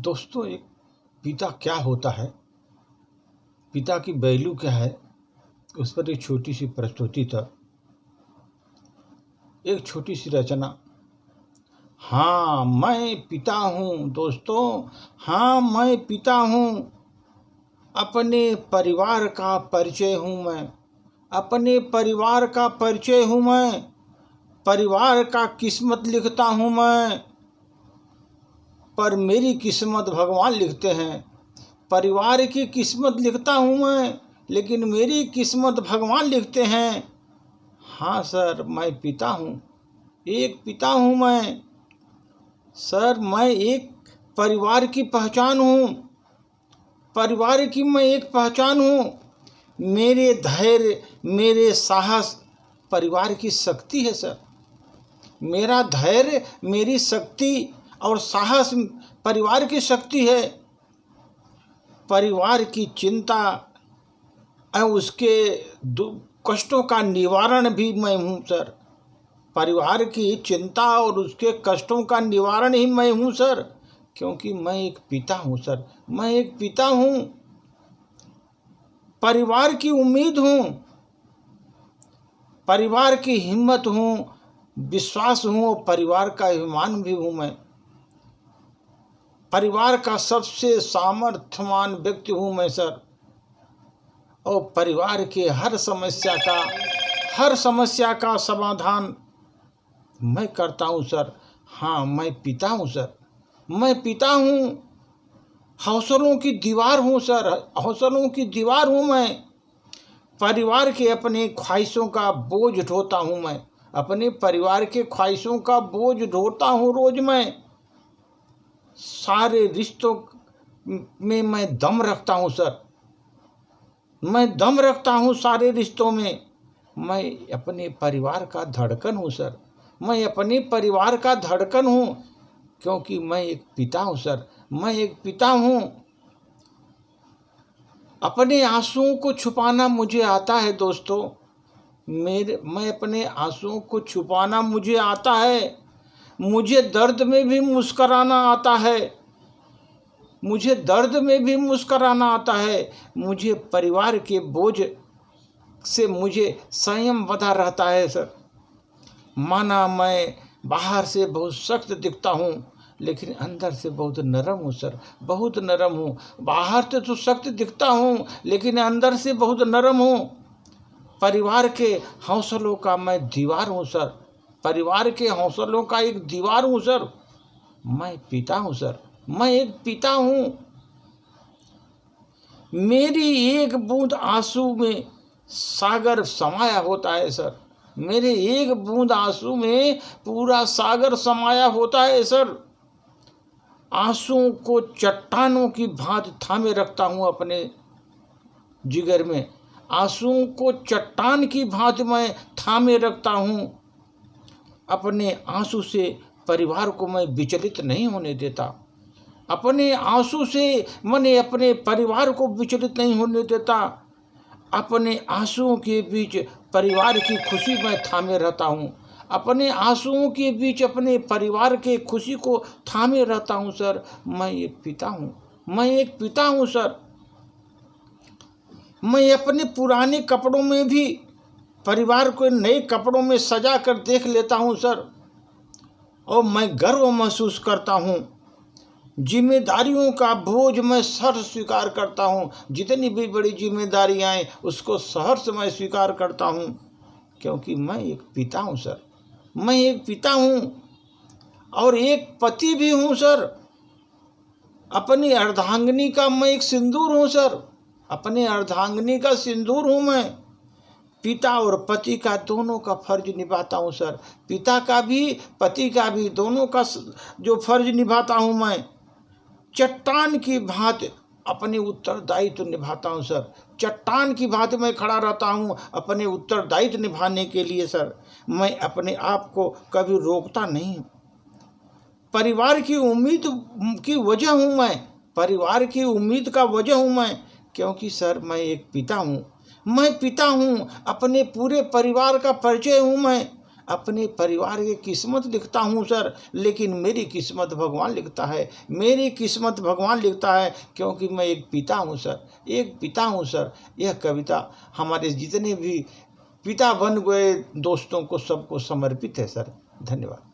दोस्तों, एक पिता क्या होता है, पिता की वैल्यू क्या है, उस पर एक छोटी सी प्रस्तुति था, एक छोटी सी रचना। हाँ, मैं पिता हूँ दोस्तों, हाँ मैं पिता हूँ। अपने परिवार का परिचय हूँ मैं, अपने परिवार का परिचय हूँ मैं। परिवार का किस्मत लिखता हूँ मैं, पर मेरी किस्मत भगवान लिखते हैं। परिवार की किस्मत लिखता हूँ मैं, लेकिन मेरी किस्मत भगवान लिखते हैं। हाँ सर, मैं पिता हूँ, एक पिता हूँ मैं। सर, मैं एक परिवार की पहचान हूँ, परिवार की मैं एक पहचान हूँ। मेरे धैर्य, मेरे साहस परिवार की शक्ति है सर। मेरा धैर्य, मेरी शक्ति और साहस परिवार की शक्ति है। परिवार की चिंता और उसके कष्टों का निवारण भी मैं हूँ सर। परिवार की चिंता और उसके कष्टों का निवारण ही मैं हूँ सर, क्योंकि मैं एक पिता हूँ सर। मैं एक पिता हूँ, परिवार की उम्मीद हूँ, परिवार की हिम्मत हूँ, विश्वास हूँ और परिवार का अभिमान भी हूँ मैं। परिवार का सबसे सामर्थ्यवान व्यक्ति हूँ मैं सर। और परिवार के हर समस्या का समाधान मैं करता हूँ सर। हाँ, मैं पिता हूँ सर, मैं पिता हूँ। हौसलों की दीवार हूँ सर, हौसलों की दीवार हूँ मैं। परिवार के अपने ख्वाहिशों का बोझ ढोता हूँ मैं, अपने परिवार के ख्वाहिशों का बोझ ढोता हूँ रोज मैं। सारे रिश्तों में मैं दम रखता हूँ सर, मैं दम रखता हूँ सारे रिश्तों में। मैं अपने परिवार का धड़कन हूँ सर, मैं अपने परिवार का धड़कन हूँ, क्योंकि मैं एक पिता हूँ सर, मैं एक पिता हूँ। अपने आंसुओं को छुपाना मुझे आता है दोस्तों, मैं अपने आंसुओं को छुपाना मुझे आता है। मुझे दर्द में भी मुस्कराना आता है, मुझे दर्द में भी मुस्कराना आता है। मुझे परिवार के बोझ से मुझे संयम बंधा रहता है सर। माना मैं बाहर से बहुत सख्त दिखता हूँ, लेकिन अंदर से बहुत नरम हूँ सर, बहुत नरम हूँ। बाहर से तो सख्त दिखता हूँ, लेकिन अंदर से बहुत नरम हूँ। परिवार के हौसलों का मैं दीवार हूँ सर, परिवार के हौसलों का एक दीवार हूँ सर। मैं पिता हूँ सर, मैं एक पिता हूँ। मेरी एक बूंद आंसू में सागर समाया होता है सर, मेरे एक बूंद आंसू में पूरा सागर समाया होता है सर। आंसुओं को चट्टानों की भांति थामे रखता हूँ अपने जिगर में, आंसुओं को चट्टान की भांति मैं थामे रखता हूँ। अपने आंसू से परिवार को मैं विचलित नहीं होने देता, अपने आंसू से मैंने अपने परिवार को विचलित नहीं होने देता। अपने आंसुओं के बीच परिवार की खुशी में थामे रहता हूँ, अपने आंसुओं के बीच अपने परिवार के खुशी को थामे रहता हूँ सर। मैं एक पिता हूँ, मैं एक पिता हूँ सर। मैं अपने पुराने कपड़ों में भी परिवार को नए कपड़ों में सजा कर देख लेता हूँ सर, और मैं गर्व महसूस करता हूँ। जिम्मेदारियों का बोझ मैं सहर्ष स्वीकार करता हूँ, जितनी भी बड़ी जिम्मेदारियाँ आएँ उसको सहर्ष मैं स्वीकार करता हूँ, क्योंकि मैं एक पिता हूँ सर, मैं एक पिता हूँ और एक पति भी हूँ सर। अपनी अर्धांगिनी का मैं एक सिंदूर हूँ सर, अपने अर्धांगिनी का सिंदूर हूँ मैं। पिता और पति का दोनों का फर्ज निभाता हूँ सर, पिता का भी पति का भी दोनों का जो फर्ज निभाता हूँ मैं। चट्टान की भांति अपने उत्तरदायित्व निभाता हूँ सर, चट्टान की भांति मैं खड़ा रहता हूँ अपने उत्तरदायित्व निभाने के लिए सर। मैं अपने आप को कभी रोकता नहीं। परिवार की उम्मीद की वजह हूँ मैं, परिवार की उम्मीद का वजह हूँ मैं, क्योंकि सर मैं एक पिता हूँ, मैं पिता हूँ। अपने पूरे परिवार का परिचय हूँ मैं, अपने परिवार की किस्मत लिखता हूँ सर, लेकिन मेरी किस्मत भगवान लिखता है, मेरी किस्मत भगवान लिखता है, क्योंकि मैं एक पिता हूँ सर, एक पिता हूँ सर। यह कविता हमारे जितने भी पिता बन गए दोस्तों को सबको समर्पित है सर। धन्यवाद।